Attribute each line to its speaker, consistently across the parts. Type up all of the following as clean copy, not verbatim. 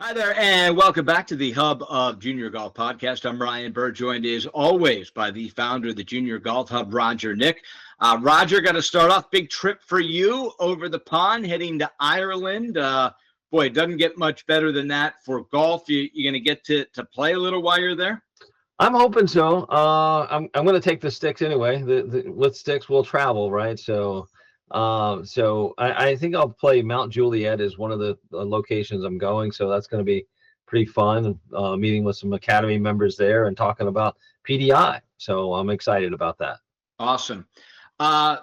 Speaker 1: Hi there, and welcome back to the Hub of Junior Golf Podcast. I'm Ryan Burr, joined as always by the founder of the Junior Golf Hub, Roger Nick. Roger, got to start off, big trip for you over the pond, heading to Ireland. Boy, it doesn't get much better than that for golf. You're going to get to play a little while you're there?
Speaker 2: I'm hoping so. I'm going to take the sticks anyway. With sticks we'll travel, right? So I think I'll play Mount Juliet is one of the locations I'm going. So that's going to be pretty fun. Meeting with some academy members there and talking about PDI. So I'm excited about that.
Speaker 1: Awesome.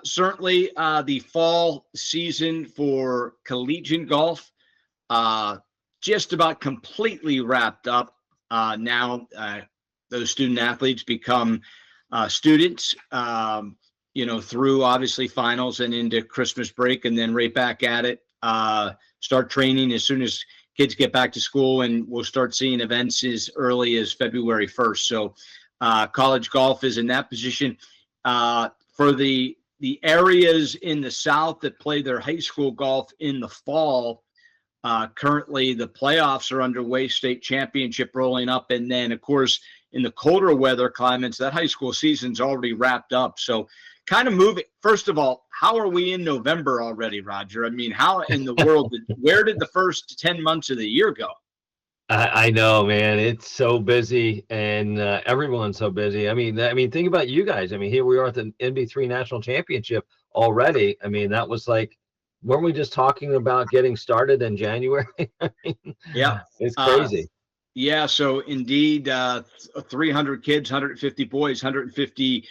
Speaker 1: Certainly, the fall season for collegiate golf just about completely wrapped up. Now, those student athletes become students, through obviously finals and into Christmas break, and then right back at it. Start training as soon as kids get back to school, and we'll start seeing events as early as February 1st. So college golf is in that position. For the areas in the South that play their high school golf in the fall, currently the playoffs are underway, state championship rolling up, and then of course in the colder weather climates, that high school season's already wrapped up. So kind of moving. First of all, how are we in November already, Roger? I mean, how in the world, where did the first 10 months of the year go?
Speaker 2: I know, man. It's so busy, and everyone's so busy. I mean, think about you guys. I mean, here we are at the NB3 National Championship already. I mean, that was like, weren't we just talking about getting started in January? I mean,
Speaker 1: Yeah.
Speaker 2: it's
Speaker 1: Uh,
Speaker 2: crazy.
Speaker 1: yeah, so indeed, 300 kids, 150 boys, 150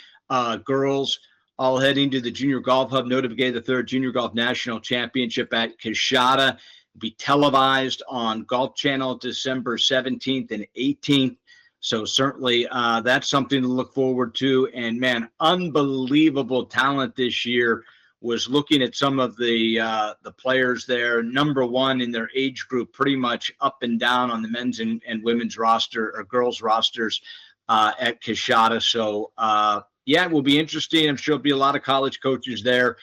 Speaker 1: girls, all heading to the Junior Golf Hub, Notificated the third Junior Golf National Championship at Kashada. Be televised on Golf Channel December 17th and 18th. So certainly that's something to look forward to. And man, unbelievable talent this year. Was looking at some of the players there, number one in their age group, pretty much up and down on the men's and women's roster or girls rosters at Kashada. So yeah, it will be interesting. I'm sure there'll be a lot of college coaches there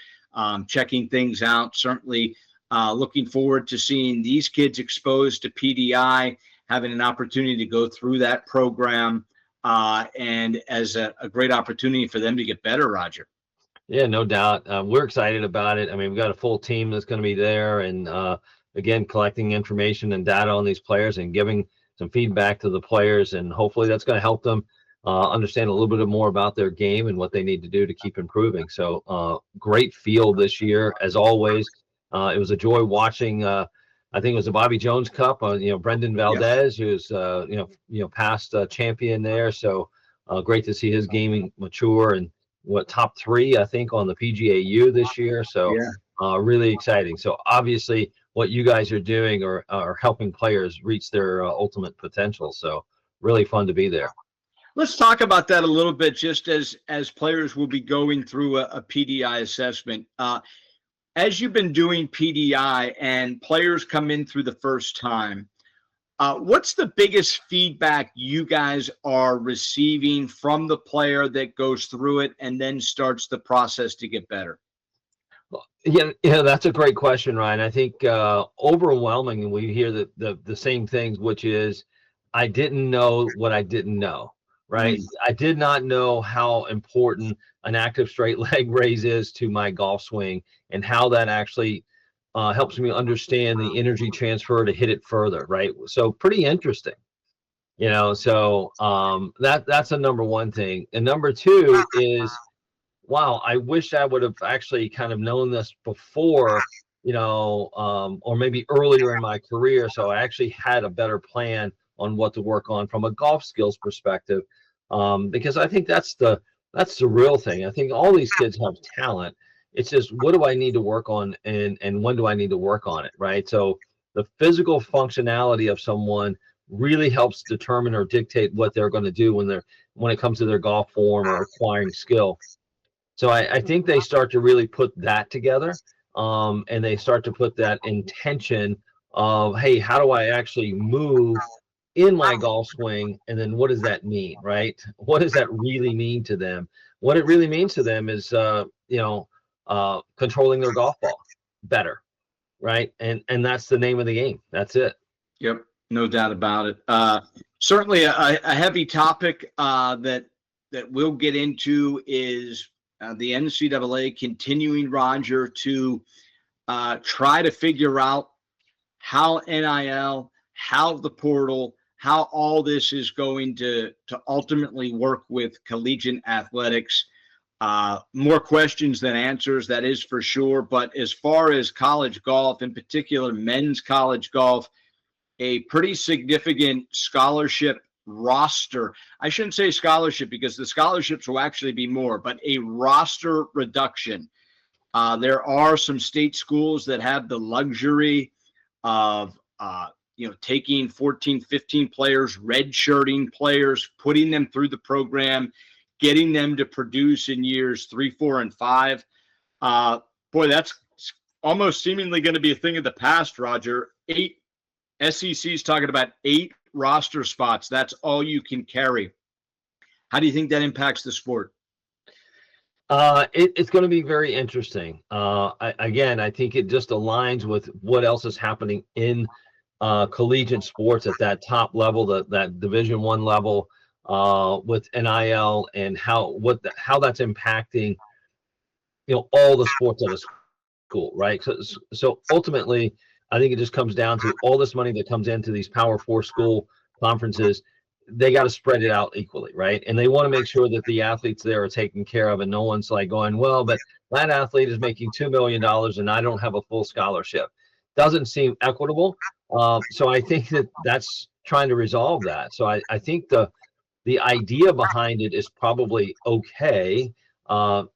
Speaker 1: checking things out. Certainly looking forward to seeing these kids exposed to PDI, having an opportunity to go through that program, and as a great opportunity for them to get better, Roger.
Speaker 2: Yeah, no doubt. We're excited about it. I mean, we've got a full team that's going to be there, and again, collecting information and data on these players and giving some feedback to the players, and hopefully that's going to help them understand a little bit more about their game and what they need to do to keep improving. So, great field this year, as always. It was a joy watching. I think it was the Bobby Jones Cup. Brendan
Speaker 1: Yeah.
Speaker 2: Valdez, who's past champion there. So, great to see his gaming mature and top three, I think, on the PGAU this year. So
Speaker 1: Yeah.
Speaker 2: really exciting. So obviously what you guys are doing are helping players reach their ultimate potential. So really fun to be there.
Speaker 1: Let's talk about that a little bit, just as players will be going through a PDI assessment. As you've been doing PDI and players come in through the first time, what's the biggest feedback you guys are receiving from the player that goes through it and then starts the process to get better?
Speaker 2: Yeah, that's a great question, Ryan. I think overwhelming, we hear the same things, which is I didn't know what I didn't know, right?
Speaker 1: Mm,
Speaker 2: I did not know how important an active straight leg raise is to my golf swing and how that actually helps me understand the energy transfer to hit it further, right? So pretty interesting, So that's a number one thing. And number two is, wow, I wish I would have actually kind of known this before, or maybe earlier in my career. So I actually had a better plan on what to work on from a golf skills perspective, because I think that's the real thing. I think all these kids have talent. It's just what do I need to work on, and when do I need to work on it, right? So the physical functionality of someone really helps determine or dictate what they're going to do when it comes to their golf form or acquiring skill. So I think they start to really put that together, and they start to put that intention of, hey, how do I actually move in my golf swing, and then what does that mean, right? What does that really mean to them? What it really means to them is, controlling their golf ball better, right? And that's the name of the game. That's it.
Speaker 1: yep. No doubt about it. Certainly, a heavy topic that we'll get into is the NCAA continuing, Roger, to try to figure out how NIL, how the portal, how all this is going to ultimately work with collegiate athletics. More questions than answers, that is for sure. But as far as college golf, in particular men's college golf, a pretty significant scholarship roster. I shouldn't say scholarship because the scholarships will actually be more, but a roster reduction. There are some state schools that have the luxury of taking 14, 15 players, redshirting players, putting them through the program, getting them to produce in years 3, 4, and 5. Boy, that's almost seemingly going to be a thing of the past, Roger. SEC's talking about 8 roster spots. That's all you can carry. How do you think that impacts the sport?
Speaker 2: It's going to be very interesting. I think it just aligns with what else is happening in collegiate sports at that top level, that Division I level, with NIL and how that's impacting all the sports at a school, right? So ultimately, I think it just comes down to all this money that comes into these Power 4 school conferences. They got to spread it out equally, right? And they want to make sure that the athletes there are taken care of, and no one's like going, well, but that athlete is making $2 million and I don't have a full scholarship. Doesn't seem equitable. So I think that's trying to resolve that. So I think the idea behind it is probably okay.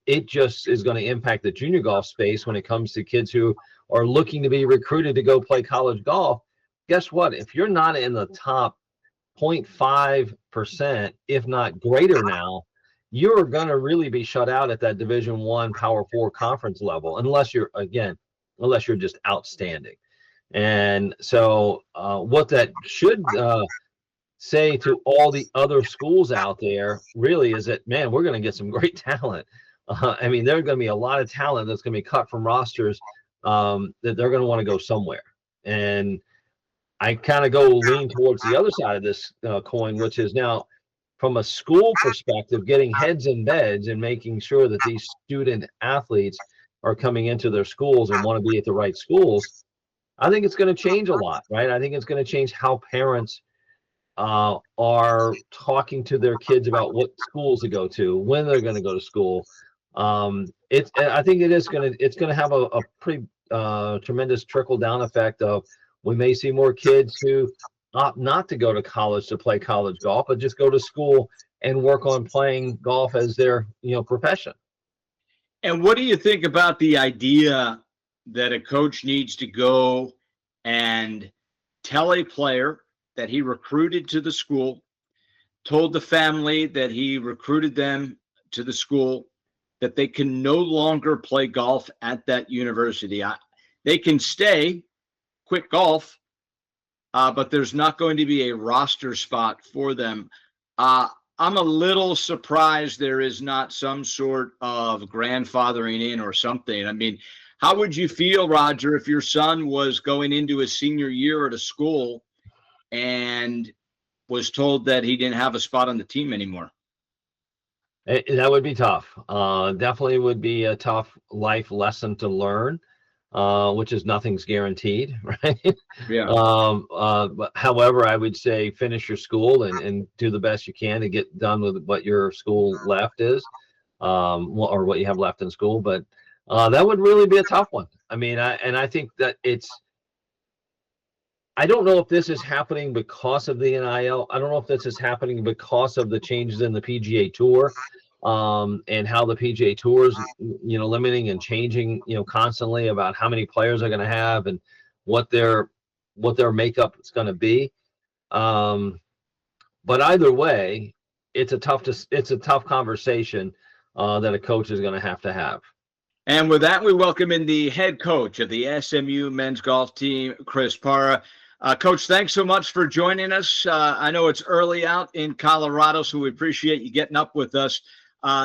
Speaker 2: It just is going to impact the junior golf space when it comes to kids who are looking to be recruited to go play college golf. Guess what? If you're not in the top 0.5%, if not greater now, you're going to really be shut out at that Division I Power 4 conference level, unless you're just outstanding. And so what that should say to all the other schools out there really is that, man, we're going to get some great talent. I mean, there's going to be a lot of talent that's going to be cut from rosters that they're going to want to go somewhere. And I kind of lean towards the other side of this coin, which is now from a school perspective, getting heads in beds and making sure that these student athletes are coming into their schools and want to be at the right schools. I think it's going to change a lot, right? I think it's going to change how parents are talking to their kids about what schools to go to, when they're going to go to school. I think it's going to have a pretty tremendous trickle down effect of, we may see more kids who opt not to go to college to play college golf, but just go to school and work on playing golf as their profession.
Speaker 1: And what do you think about the idea that a coach needs to go and tell a player that he recruited to the school, told the family that he recruited them to the school, that they can no longer play golf at that university? They can stay, quit golf, but there's not going to be a roster spot for them. I'm a little surprised there is not some sort of grandfathering in or something. I mean, how would you feel, Roger, if your son was going into his senior year at a school and was told that he didn't have a spot on the team anymore?
Speaker 2: That would be tough. Definitely would be a tough life lesson to learn, which is nothing's guaranteed, right?
Speaker 1: Yeah.
Speaker 2: But however, I would say finish your school and do the best you can to get done with what your school left is, or what you have left in school. But that would really be a tough one. I mean, I think that I don't know if this is happening because of the NIL. I don't know if this is happening because of the changes in the PGA Tour, and how the PGA Tour is, limiting and changing, constantly about how many players they're going to have and what their makeup is going to be. But either way, it's a tough conversation that a coach is going to have.
Speaker 1: And with that, we welcome in the head coach of the SMU men's golf team, Chris Parra. Coach, thanks so much for joining us. I know it's early out in Colorado, so we appreciate you getting up with us.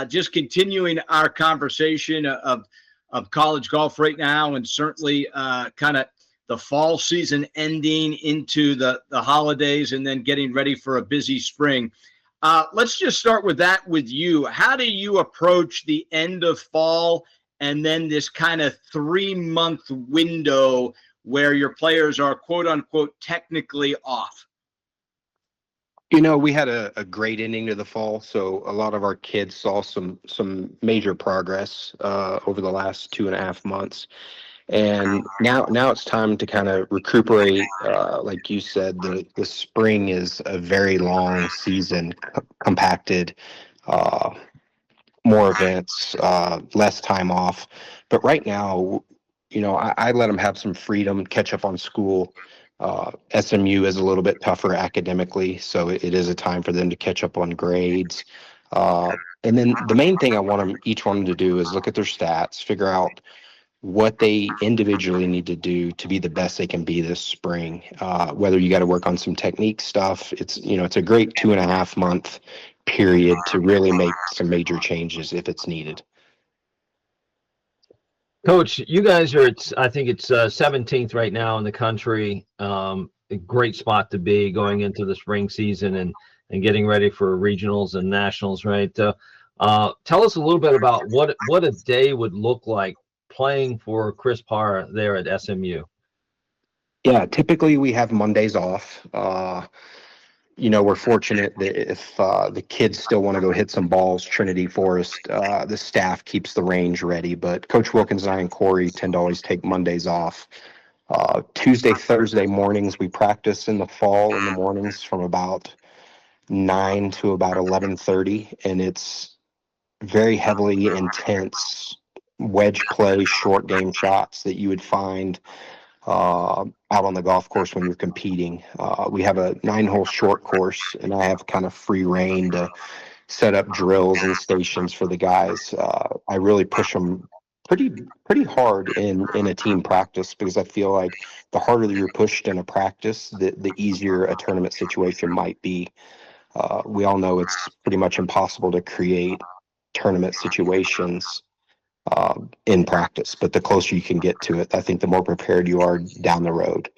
Speaker 1: Just continuing our conversation of college golf right now, and certainly kind of the fall season ending into the holidays and then getting ready for a busy spring. Let's just start with that with you. How do you approach the end of fall and then this kind of 3-month window where your players are quote unquote technically off?
Speaker 3: We had a great ending to the fall, so a lot of our kids saw some major progress over the last 2.5 months. And now it's time to kind of recuperate. Like you said, the spring is a very long season, compacted, uh, more events, less time off. But right now, I let them have some freedom, catch up on school. SMU is a little bit tougher academically, so it is a time for them to catch up on grades. And then the main thing I want them, each one to do is look at their stats, figure out what they individually need to do to be the best they can be this spring. Whether you got to work on some technique stuff, it's a great 2.5 month period to really make some major changes if it's needed.
Speaker 2: Coach, you guys are, I think it's 17th right now in the country. A great spot to be going into the spring season and getting ready for regionals and nationals, right? Tell us a little bit about what a day would look like playing for Chris Parra there at SMU.
Speaker 3: Yeah, typically we have Mondays off. We're fortunate that if the kids still want to go hit some balls, Trinity Forest, the staff keeps the range ready. But Coach Wilkins and I and Corey tend to always take Mondays off. Tuesday, Thursday mornings, we practice in the fall in the mornings from about 9 to about 11:30, and it's very heavily intense wedge play, short game shots that you would find out on the golf course when you're competing. We have a 9-hole short course, and I have kind of free reign to set up drills and stations for the guys. I really push them pretty hard in a team practice, because I feel like the harder that you're pushed in a practice, the easier a tournament situation might be. We all know it's pretty much impossible to create tournament situations in practice, but the closer you can get to it, I think the more prepared you are down the road.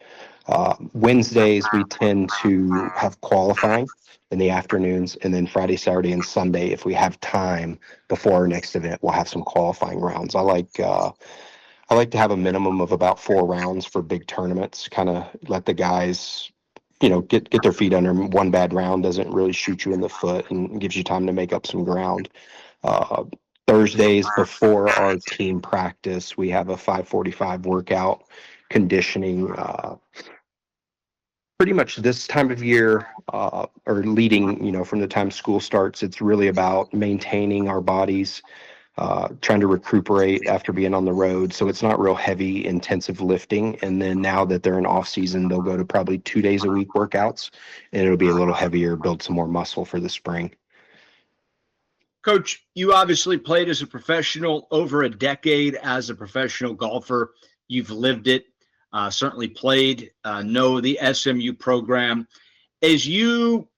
Speaker 3: Wednesdays, we tend to have qualifying in the afternoons, and then Friday, Saturday, and Sunday, if we have time before our next event, we'll have some qualifying rounds. I like to have a minimum of about 4 rounds for big tournaments, kind of let the guys get their feet under them. One bad round doesn't really shoot you in the foot and gives you time to make up some ground. Uh, Thursdays before our team practice, we have a 5:45 workout conditioning. Pretty much this time of year, or leading, from the time school starts, it's really about maintaining our bodies, trying to recuperate after being on the road. So it's not real heavy, intensive lifting. And then now that they're in off season, they'll go to probably 2 days a week workouts, and it'll be a little heavier, build some more muscle for the spring.
Speaker 1: Coach, you obviously played as a professional over a decade as a professional golfer. You've lived it, certainly played, know the SMU program. As you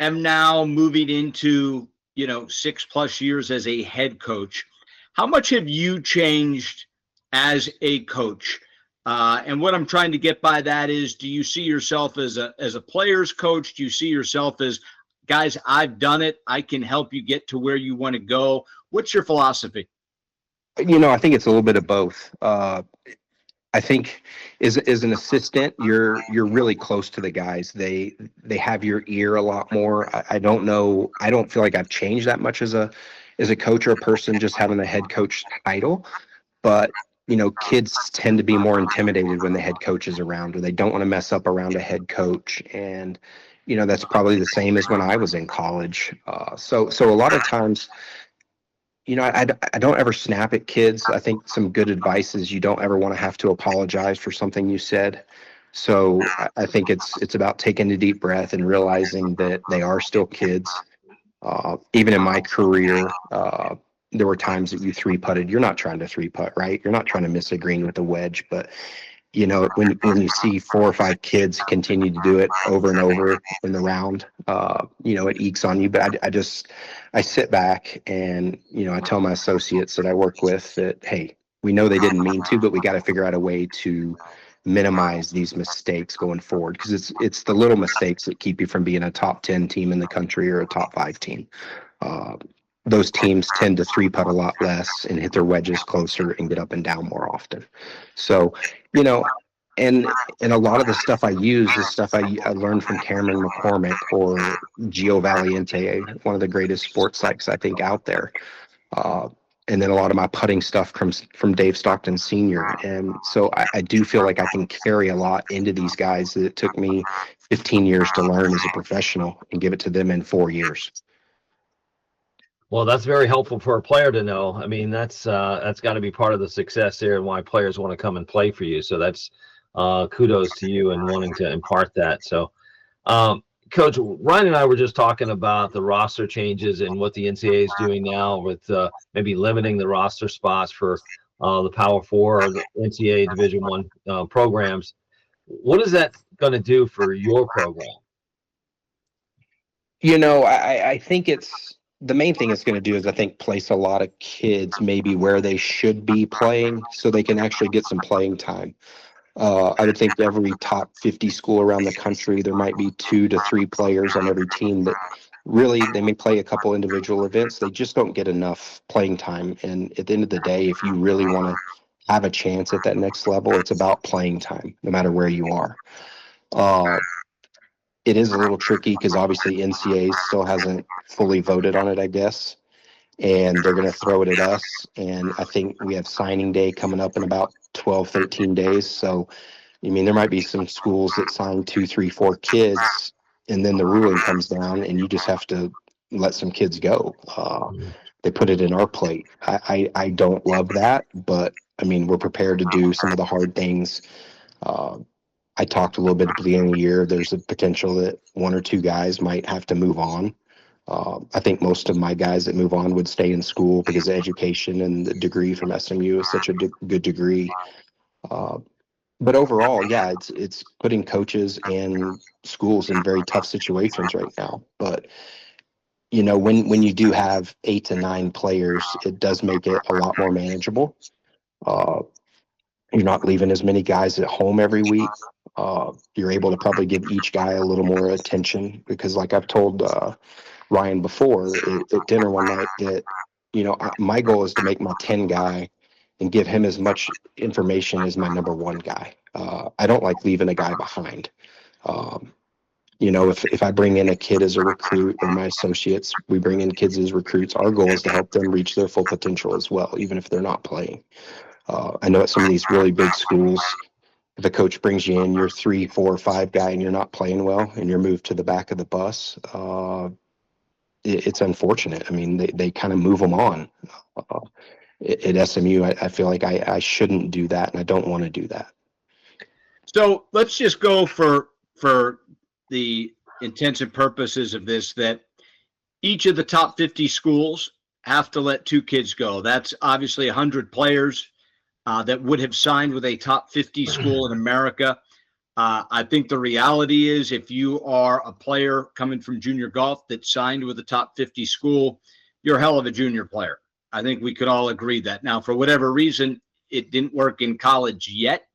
Speaker 1: am now moving into, 6+ years as a head coach, how much have you changed as a coach? And what I'm trying to get by that is, do you see yourself as a player's coach? Do you see yourself as, guys, I've done it, I can help you get to where you want to go? What's your philosophy?
Speaker 3: I think it's a little bit of both. I think as an assistant, you're really close to the guys. They have your ear a lot more. I don't know. I don't feel like I've changed that much as a coach or a person, just having a head coach title. But kids tend to be more intimidated when the head coach is around, or they don't want to mess up around a head coach. And that's probably the same as when I was in college. So a lot of times, I don't ever snap at kids. I think some good advice is you don't ever want to have to apologize for something you said. So I think it's about taking a deep breath and realizing that they are still kids. Even in my career, there were times that you 3-putted. You're not trying to 3-putt, right? You're not trying to miss a green with a wedge. But when you see 4 or 5 kids continue to do it over and over in the round, it ekes on you. But I sit back and, I tell my associates that I work with that, hey, we know they didn't mean to, but we got to figure out a way to minimize these mistakes going forward, because it's the little mistakes that keep you from being a top 10 team in the country or a top 5 team. Uh, those teams tend to three putt a lot less and hit their wedges closer and get up and down more often. So, you know, and a lot of the stuff I use is stuff I learned from Cameron McCormick or Gio Valiente, one of the greatest sports psychs I think out there. Uh, and then a lot of my putting stuff comes from Dave Stockton Sr. And so I do feel like I can carry a lot into these guys that it took me 15 years to learn as a professional and give it to them in 4 years.
Speaker 2: Well, that's very helpful for a player to know. I mean, that's got to be part of the success there and why players want to come and play for you. So that's kudos to you and wanting to impart that. So, Coach, Ryan and I were just talking about the roster changes and what the NCAA is doing now with maybe limiting the roster spots for the Power Four or the NCAA Division I programs. What is that going to do for your program?
Speaker 3: I think the main thing it's going to do is I think place a lot of kids maybe where they should be playing so they can actually get some playing time. I would think every top 50 school around the country, there might be 2 to 3 players on every team that really, they may play a couple individual events. They just don't get enough playing time. And at the end of the day, if you really want to have a chance at that next level, it's about playing time, no matter where you are. It is a little tricky because obviously NCAA still hasn't fully voted on it, I guess. And they're going to throw it at us. And I think we have signing day coming up in about 12, 13 days. So, I mean, there might be some schools that sign 2, 3, 4 kids, and then the ruling comes down and you just have to let some kids go. They put it in our plate. I don't love that, but I mean, we're prepared to do some of the hard things. I talked a little bit at the beginning of the year. There's a potential that 1 or 2 guys might have to move on. I think most of my guys that move on would stay in school because the education and the degree from SMU is such a good degree. But overall, yeah, it's putting coaches and schools in very tough situations right now. But when you do have 8 to 9 players, it does make it a lot more manageable. You're not leaving as many guys at home every week. You're able to probably give each guy a little more attention because, like I've told Ryan before at dinner one night, that my goal is to make my 10 guy and give him as much information as my number 1 guy. I don't like leaving a guy behind. If I bring in a kid as a recruit or my associates, we bring in kids as recruits, our goal is to help them reach their full potential as well, even if they're not playing. I know at some of these really big schools, if a coach brings you in, you're 3, 4, 5 guy and you're not playing well and you're moved to the back of the bus, it's unfortunate. I mean, they kind of move them on. At SMU, I feel like I shouldn't do that, and I don't want to do that.
Speaker 1: So let's just go for the intents and purposes of this, that each of the top 50 schools have to let 2 kids go. That's obviously 100 players that would have signed with a top 50 school in America. I think the reality is if you are a player coming from junior golf that signed with a top 50 school, you're a hell of a junior player. I think we could all agree that. Now, for whatever reason, it didn't work in college yet,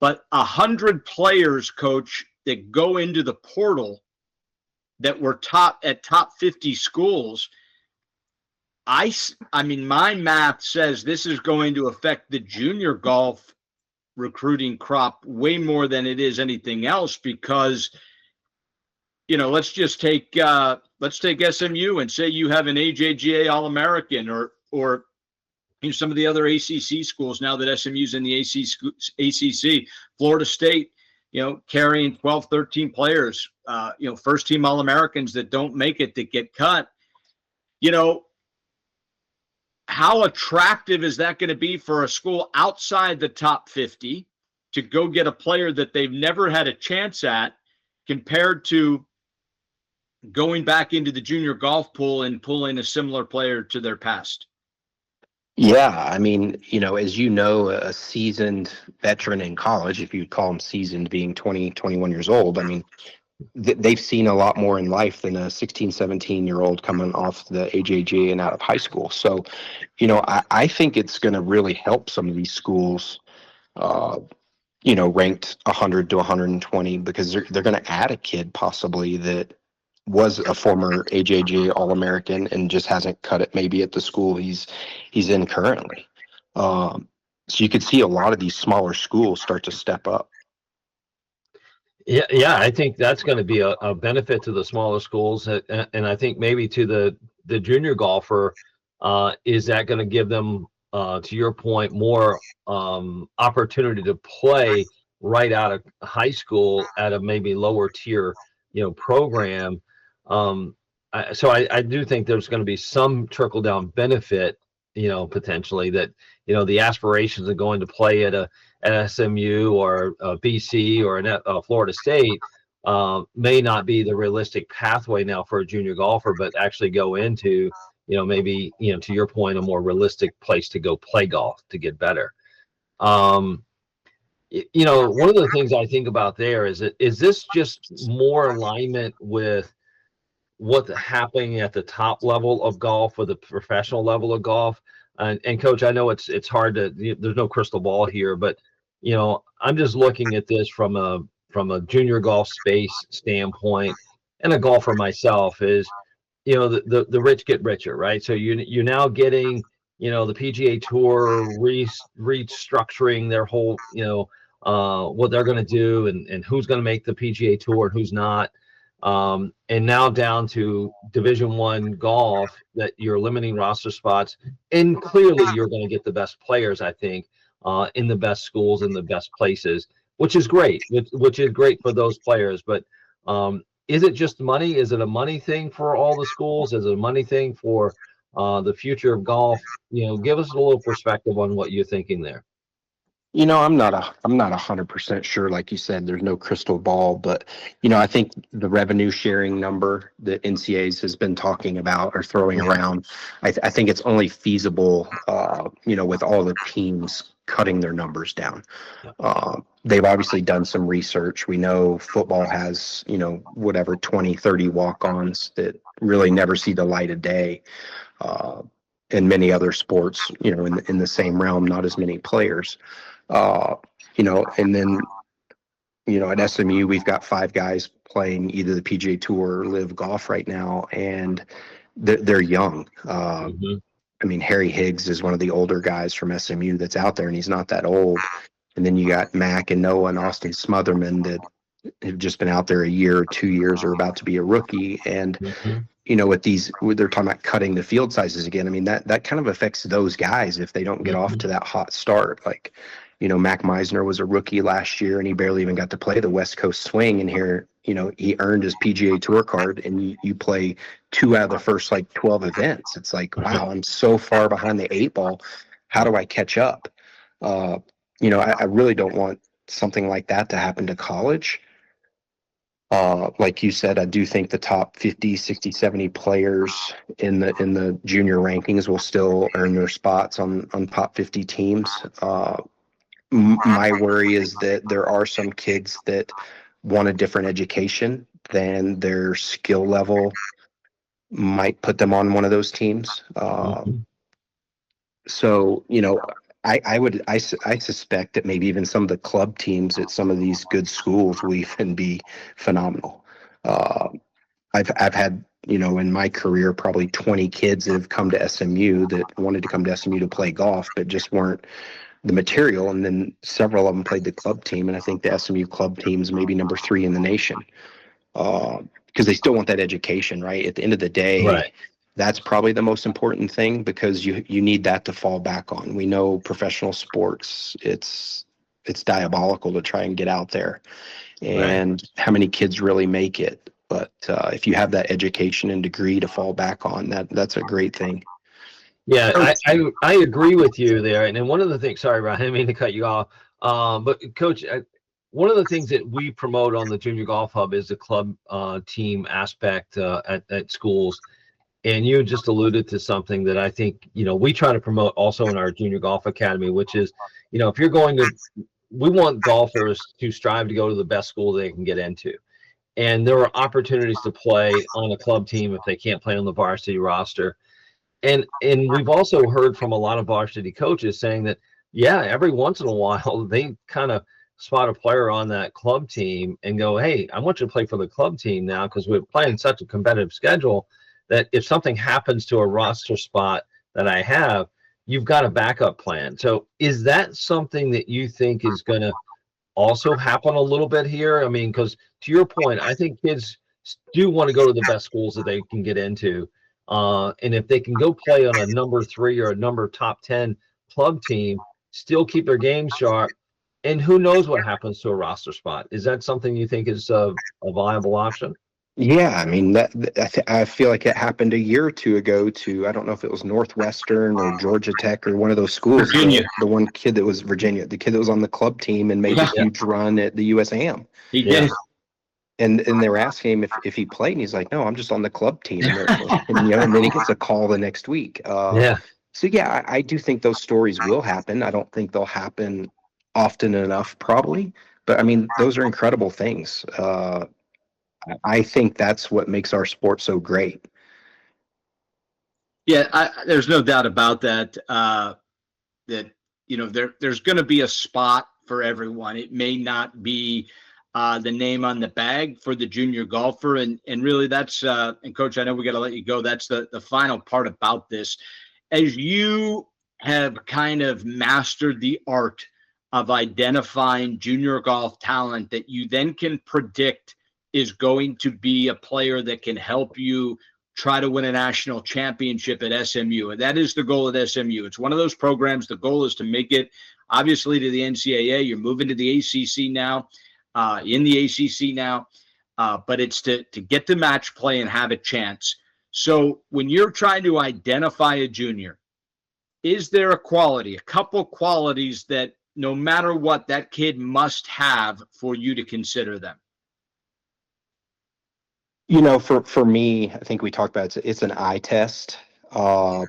Speaker 1: but 100 players, Coach, that go into the portal that were top 50 schools, I mean, my math says this is going to affect the junior golf recruiting crop way more than it is anything else, because let's take SMU and say you have an AJGA All-American or some of the other ACC schools now that SMU's in the ACC, Florida State, carrying 12, 13 players, first team All-Americans that don't make it, that get cut. How attractive is that going to be for a school outside the top 50 to go get a player that they've never had a chance at, compared to going back into the junior golf pool and pulling a similar player to their past?
Speaker 3: Yeah, I mean, as a seasoned veteran in college, if you call them seasoned, being 20, 21 years old, I mean, they've seen a lot more in life than a 16, 17-year-old coming off the AJGA and out of high school. So, I think it's going to really help some of these schools ranked 100 to 120 because they're going to add a kid possibly that was a former AJJ All-American and just hasn't cut it maybe at the school he's in currently. So you could see a lot of these smaller schools start to step up.
Speaker 2: Yeah, I think that's going to be a benefit to the smaller schools, and I think maybe to the junior golfer, is that going to give them, to your point, more opportunity to play right out of high school at a maybe lower tier, program. So I do think there's going to be some trickle down benefit, potentially that, the aspirations of going to play at SMU or BC or Florida State may not be the realistic pathway now for a junior golfer, but actually go into, maybe, to your point, a more realistic place to go play golf to get better. One of the things I think about there is this just more alignment with what's happening at the top level of golf or the professional level of golf? And Coach, I know it's hard to, there's no crystal ball here, but I'm just looking at this from a junior golf space standpoint, and a golfer myself is, the rich get richer, right? So you're now getting, the PGA Tour restructuring their whole, what they're going to do and who's going to make the PGA Tour and who's not. And now down to Division I golf, that you're limiting roster spots, and clearly you're going to get the best players, I think, in the best schools in the best places, which is great, which is great for those players. But is it just money? Is it a money thing for all the schools? Is it a money thing for the future of golf? Give us a little perspective on what you're thinking there.
Speaker 3: I'm not 100% sure. Like you said, there's no crystal ball, but I think the revenue sharing number that NCAAs has been talking about or throwing around, I think it's only feasible, with all the teams cutting their numbers down. They've obviously done some research. We know football has, 20, 30 walk-ons that really never see the light of day. And many other sports, in the same realm, not as many players. And then, at SMU, we've got 5 guys playing either the PGA Tour or Live Golf right now, and they're young. I mean, Harry Higgs is one of the older guys from SMU that's out there, and he's not that old. And then you got Mac and Noah and Austin Smotherman that have just been out there a year or 2 years or about to be a rookie. And, they're talking about cutting the field sizes again. I mean, that kind of affects those guys if they don't get off to that hot start. Like, Mac Meisner was a rookie last year and he barely even got to play the West Coast swing. And here, he earned his PGA Tour card, and you play 2 out of the first 12 events. It's like, wow, I'm so far behind the 8 ball. How do I catch up? I really don't want something like that to happen to college. Like you said, I do think the top 50, 60, 70 players in the junior rankings will still earn their spots on top 50 teams. My worry is that there are some kids that want a different education than their skill level might put them on one of those teams. So, I suspect that maybe even some of the club teams at some of these good schools will even be phenomenal. I've had, in my career, probably 20 kids that have come to SMU that wanted to come to SMU to play golf, but just weren't the material. And then several of them played the club team. And I think the SMU club team's maybe number 3 in the nation, because they still want that education, right? At the end of the day,
Speaker 2: right.
Speaker 3: That's probably the most important thing, because you need that to fall back on. We know professional sports, it's diabolical to try and get out there, and how many kids really make it. But if you have that education and degree to fall back on, that's a great thing.
Speaker 2: Yeah, I agree with you there. And then one of the things, sorry, Ryan, I didn't mean to cut you off. But Coach, one of the things that we promote on the Junior Golf Hub is the club team aspect at schools. And you just alluded to something that I think, we try to promote also in our Junior Golf Academy, which is, if you're going to, we want golfers to strive to go to the best school they can get into. And there are opportunities to play on a club team if they can't play on the varsity roster. And we've also heard from a lot of varsity coaches saying that, yeah, every once in a while they kind of spot a player on that club team and go, hey, I want you to play for the club team now because we're playing such a competitive schedule that if something happens to a roster spot that I have, you've got a backup plan. So is that something that you think is going to also happen a little bit here? I mean, because to your point, I think kids do want to go to the best schools that they can get into. And if they can go play on a number 3 or a number top 10 club team, still keep their game sharp, and who knows what happens to a roster spot? Is that something you think is a viable option?
Speaker 3: Yeah, I mean I feel like it happened a year or two ago to, I don't know if it was Northwestern or Georgia Tech or one of those schools.
Speaker 1: Virginia.
Speaker 3: The one kid that was Virginia, the kid that was on the club team and made
Speaker 1: Yeah.
Speaker 3: the huge run at the USAM.
Speaker 1: He did.
Speaker 3: And they were asking him if he played, and he's like, "No, I'm just on the club team." And then he gets a call the next week.
Speaker 2: Yeah.
Speaker 3: So yeah, I do think those stories will happen. I don't think they'll happen often enough, probably. But I mean, those are incredible things. I think that's what makes our sport so great.
Speaker 1: Yeah, there's no doubt about that. That there's going to be a spot for everyone. It may not be the name on the bag for the junior golfer, and really that's and Coach, I know we got to let you go. That's the final part about this. As you have kind of mastered the art of identifying junior golf talent that you then can predict is going to be a player that can help you try to win a national championship at SMU. And that is the goal at SMU. It's one of those programs. The goal is to make it, obviously, to the NCAA. You're moving to the ACC now, in the ACC now. But it's to get to match play and have a chance. So when you're trying to identify a junior, is there a couple qualities that no matter what, that kid must have for you to consider them?
Speaker 3: For me, I think we talked about it's an eye test, and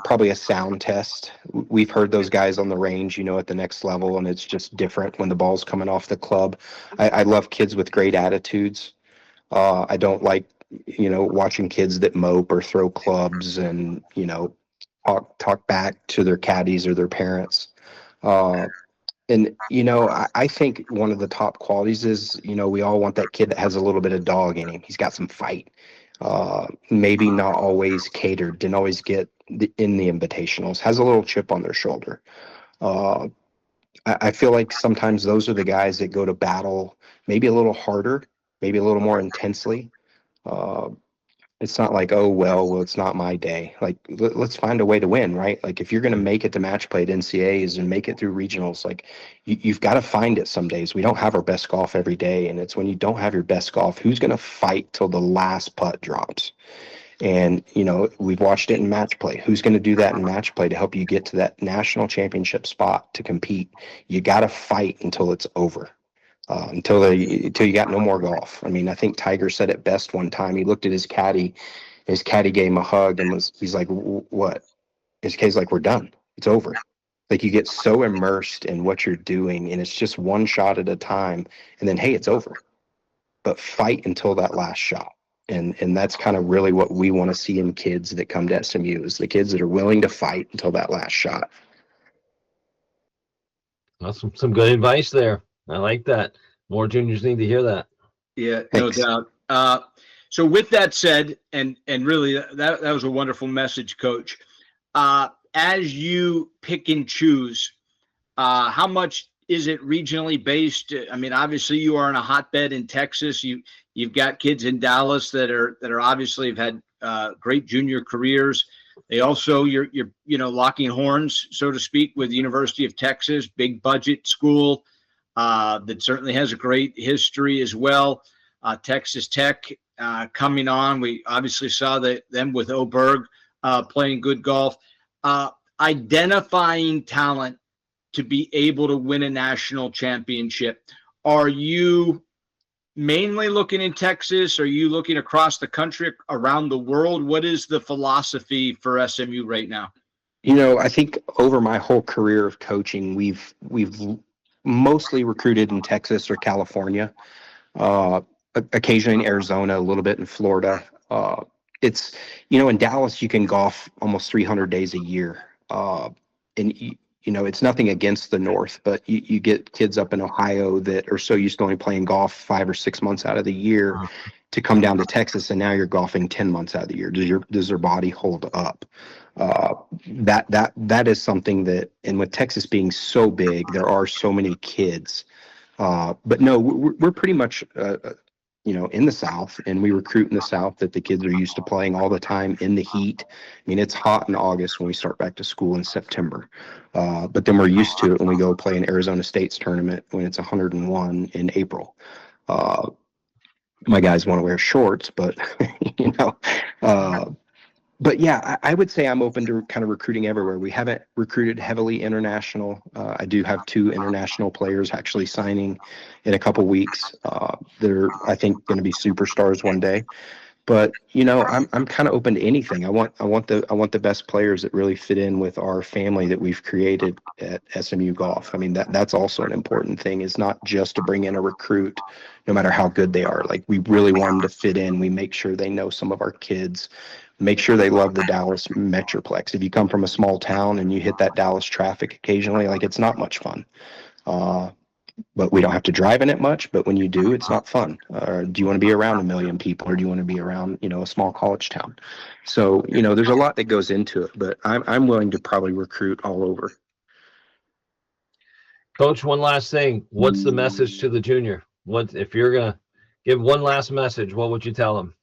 Speaker 3: probably a sound test. We've heard those guys on the range, at the next level, and it's just different when the ball's coming off the club. I love kids with great attitudes. I don't like, watching kids that mope or throw clubs and, talk back to their caddies or their parents. I think one of the top qualities is, we all want that kid that has a little bit of dog in him. He's got some fight. Maybe not always catered, didn't always get in the invitationals, has a little chip on their shoulder. I feel like sometimes those are the guys that go to battle maybe a little harder, maybe a little more intensely. Uh, it's not like, oh, well, it's not my day. Like, let's find a way to win, right? Like, if you're going to make it to match play at NCAAs and make it through regionals, like, you've got to find it some days. We don't have our best golf every day. And it's when you don't have your best golf, who's going to fight till the last putt drops? And, we've watched it in match play. Who's going to do that in match play to help you get to that national championship spot to compete? You got to fight until it's over. Until you got no more golf. I mean, I think Tiger said it best one time. He looked at his caddy gave him a hug and he's like, what? His caddy's like, we're done. It's over. Like, you get so immersed in what you're doing and it's just one shot at a time, and then, hey, it's over. But fight until that last shot. And that's kind of really what we want to see in kids that come to SMU, is the kids that are willing to fight until that last shot.
Speaker 2: That's some good advice there. I like that. More juniors need to hear that.
Speaker 1: Yeah,
Speaker 3: Thanks.
Speaker 1: no doubt. So with that said, and really that was a wonderful message, Coach. As you pick and choose, how much is it regionally based? I mean, obviously you are in a hotbed in Texas. You've got kids in Dallas that are obviously have had great junior careers. They also you're locking horns, so to speak, with the University of Texas, big budget school. That certainly has a great history as well. Texas Tech coming on. We obviously saw them with Oberg playing good golf. Identifying talent to be able to win a national championship. Are you mainly looking in Texas? Are you looking across the country, around the world? What is the philosophy for SMU right now?
Speaker 3: I think over my whole career of coaching, we've mostly recruited in Texas or California, occasionally in Arizona, a little bit in Florida. It's, in Dallas, you can golf almost 300 days a year. And it's nothing against the North, but you get kids up in Ohio that are so used to only playing golf 5 or 6 months out of the year to come down to Texas, and now you're golfing 10 months out of the year. Does their body hold up? That is something that, and with Texas being so big, there are so many kids. But no, we're pretty much, in the South, and we recruit in the South that the kids are used to playing all the time in the heat. I mean, it's hot in August when we start back to school in September. But then we're used to it when we go play in Arizona State's tournament when it's 101 in April. My guys want to wear shorts, but, but yeah, I would say I'm open to kind of recruiting everywhere. We haven't recruited heavily international. I do have 2 international players actually signing in a couple weeks. They're, I think, going to be superstars one day. But I'm kind of open to anything. I want the best players that really fit in with our family that we've created at SMU Golf. I mean, that's also an important thing. Is not just to bring in a recruit, no matter how good they are. Like, we really want them to fit in. We make sure they know some of our kids. Make sure they love the Dallas Metroplex. If you come from a small town and you hit that Dallas traffic occasionally, like, it's not much fun. But we don't have to drive in it much. But when you do, it's not fun. Or do you want to be around 1 million people, or do you want to be around, a small college town? So, there's a lot that goes into it. But I'm willing to probably recruit all over.
Speaker 2: Coach, one last thing. What's the message to the junior? What if you're gonna give one last message? What would you tell them?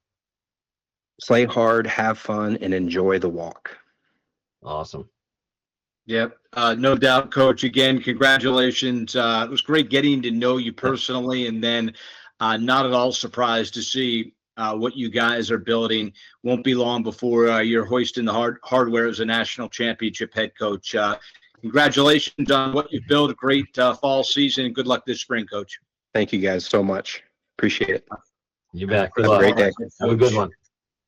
Speaker 3: Play hard, have fun, and enjoy the walk.
Speaker 2: Awesome.
Speaker 1: Yep, no doubt, Coach. Again, congratulations. It was great getting to know you personally, and then not at all surprised to see what you guys are building. Won't be long before you're hoisting the hardware as a national championship head coach. Congratulations on what you've built. A great fall season, and good luck this spring, Coach.
Speaker 3: Thank you guys so much. Appreciate it.
Speaker 2: You bet. Good
Speaker 3: Have
Speaker 2: luck.
Speaker 3: a great day.
Speaker 2: Have a good one.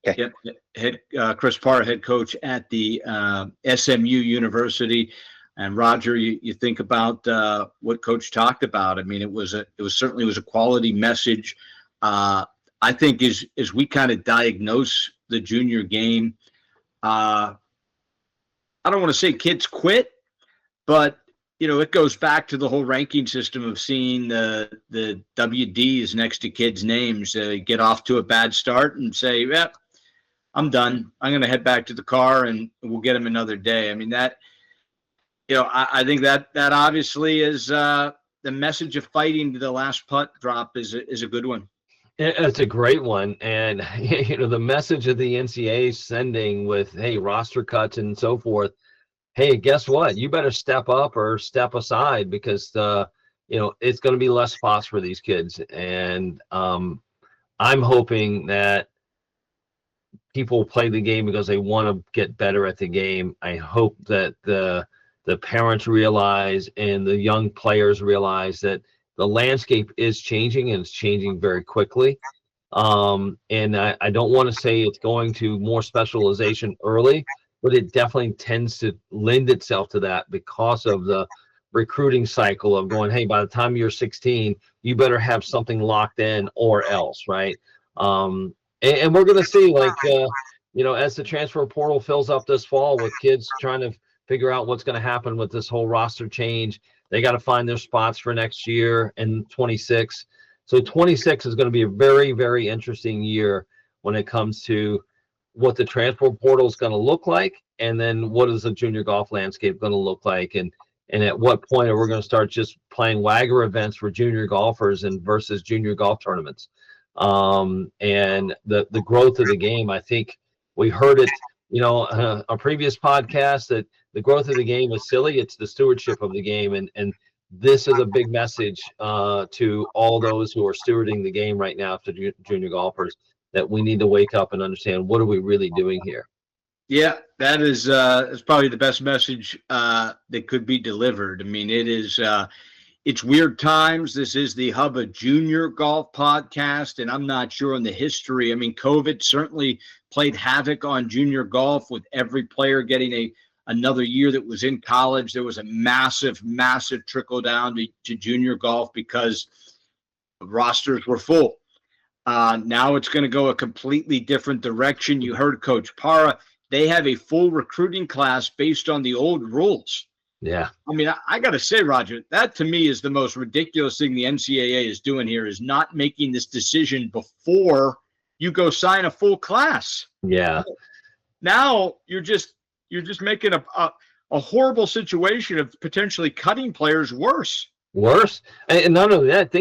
Speaker 1: Okay. Yep. Chris Parra, head coach at the SMU University. And Roger, you think about what Coach talked about. I mean, it was certainly a quality message. I think as we kind of diagnose the junior game, I don't want to say kids quit, but it goes back to the whole ranking system of seeing the WDs next to kids' names. Get off to a bad start and say, "Yeah, I'm done. I'm going to head back to the car and we'll get them another day." I mean, that, I think that obviously is the message of fighting to the last putt drop is a good one.
Speaker 2: It's a great one. And, the message of the NCAA is sending with, hey, roster cuts and so forth. Hey, guess what? You better step up or step aside because, it's going to be less spots for these kids. And I'm hoping that people play the game because they want to get better at the game. I hope that the parents realize and the young players realize that the landscape is changing and it's changing very quickly. And I don't want to say it's going to more specialization early, but it definitely tends to lend itself to that because of the recruiting cycle of going, hey, by the time you're 16, you better have something locked in or else, right? And we're going to see, as the transfer portal fills up this fall with kids trying to figure out what's going to happen with this whole roster change, they got to find their spots for next year and 26. So 26 is going to be a very, very interesting year when it comes to what the transfer portal is going to look like, and then what is the junior golf landscape going to look like, and at what point are we going to start just playing wagger events for junior golfers and versus junior golf tournaments. And the growth of the game, I think we heard it, a previous podcast that the growth of the game is silly. It's the stewardship of the game. And this is a big message to all those who are stewarding the game right now to junior golfers, that we need to wake up and understand what are we really doing here.
Speaker 1: Yeah, that is probably the best message that could be delivered. I mean, it's weird times. This is the Hubba Junior Golf Podcast, and I'm not sure on the history. I mean, COVID certainly played havoc on junior golf with every player getting another year that was in college. There was a massive, massive trickle down to junior golf because rosters were full. Now it's going to go a completely different direction. You heard Coach Parra. They have a full recruiting class based on the old rules.
Speaker 2: Yeah.
Speaker 1: I mean, I got to say, Roger, that to me is the most ridiculous thing the NCAA is doing here, is not making this decision before you go sign a full class.
Speaker 2: Yeah.
Speaker 1: Now you're just making a horrible situation of potentially cutting players worse.
Speaker 2: Worse. And not only that,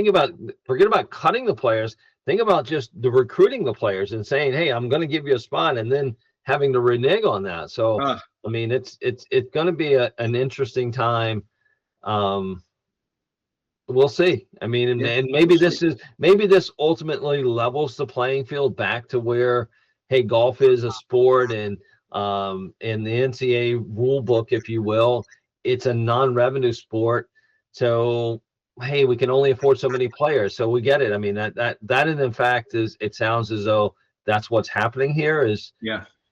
Speaker 2: forget about cutting the players. Think about just the recruiting the players and saying, hey, I'm going to give you a spot, and then having to renege on that. So, I mean, it's going to be an interesting time. We'll see. I mean, and maybe this ultimately levels the playing field back to where, hey, golf is a sport, and in the NCAA rule book, if you will, it's a non-revenue sport. So, hey, we can only afford so many players. So we get it. I mean, that in fact it sounds as though that's what's happening here is,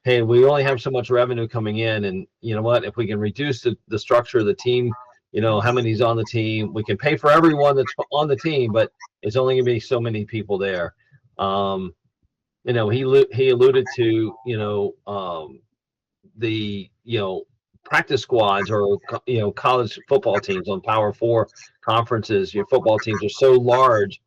Speaker 2: hey, we only have so much revenue coming in, and you know what, if we can reduce the structure of the team, you know, how many's on the team, we can pay for everyone that's on the team, but it's only going to be so many people there. You know, he alluded to, you know, the, you know, practice squads or, you know, college football teams on Power 4 conferences. Your football teams are so large.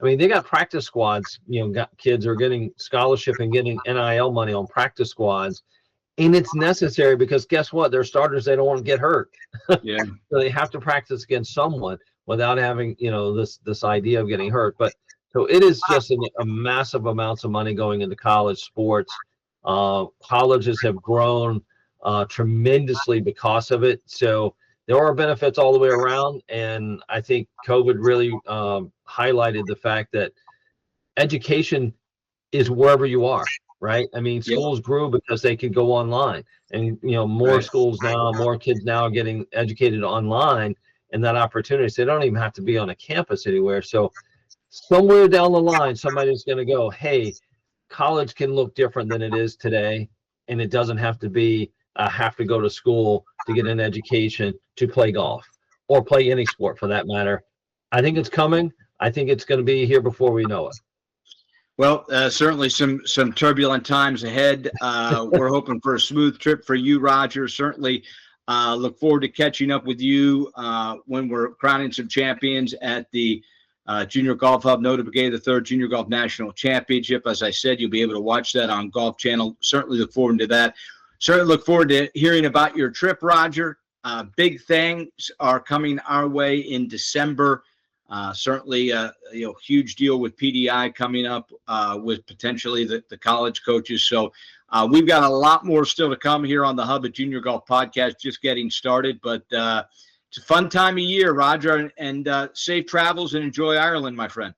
Speaker 2: I mean, they got practice squads, you know, kids are getting scholarship and getting NIL money on practice squads. And it's necessary because guess what? They're starters. They don't want to get hurt.
Speaker 1: Yeah.
Speaker 2: So they have to practice against someone without having, you know, this idea of getting hurt. But so it is just a massive amounts of money going into college sports. Colleges have grown tremendously because of it. So there are benefits all the way around. And I think COVID really highlighted the fact that education is wherever you are, right? I mean, schools grew because they could go online, and you know, more schools now, more kids now are getting educated online, and that opportunity. So they don't even have to be on a campus anywhere. So somewhere down the line, somebody's going to go, hey, college can look different than it is today, and it doesn't have to be have to go to school to get an education to play golf or play any sport for that matter. I think it's coming. I think it's going to be here before we know it.
Speaker 1: Well, certainly some turbulent times ahead. We're hoping for a smooth trip for you, Roger. Certainly look forward to catching up with you when we're crowning some champions at the Junior Golf Hub Notah Begay, the third Junior Golf National Championship. As I said, you'll be able to watch that on Golf Channel. Certainly look forward to that. Certainly look forward to hearing about your trip, Roger. Big things are coming our way in December. Certainly, huge deal with PDI coming up with potentially the college coaches. So we've got a lot more still to come here on the Hub at Junior Golf Podcast, just getting started. But it's a fun time of year, Roger, and safe travels and enjoy Ireland, my friend.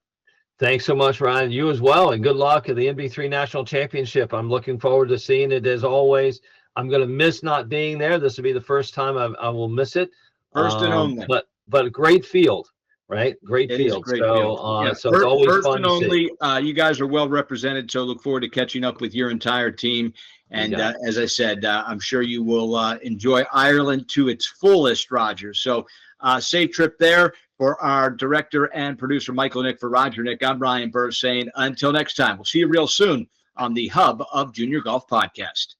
Speaker 2: Thanks so much, Ryan. You as well, and good luck at the NB3 National Championship. I'm looking forward to seeing it as always. I'm going to miss not being there. This will be the first time I will miss it.
Speaker 1: First and only.
Speaker 2: But a great field. Right, great field.
Speaker 1: Great field.
Speaker 2: So it's always
Speaker 1: first
Speaker 2: fun
Speaker 1: and
Speaker 2: to
Speaker 1: only.
Speaker 2: see.
Speaker 1: You guys are well represented, so look forward to catching up with your entire team. And as I said, I'm sure you will enjoy Ireland to its fullest, Roger. So safe trip there. For our director and producer, Michael Nick, for Roger Nick, I'm Ryan Burr saying until next time. We'll see you real soon on the Hub of Junior Golf Podcast.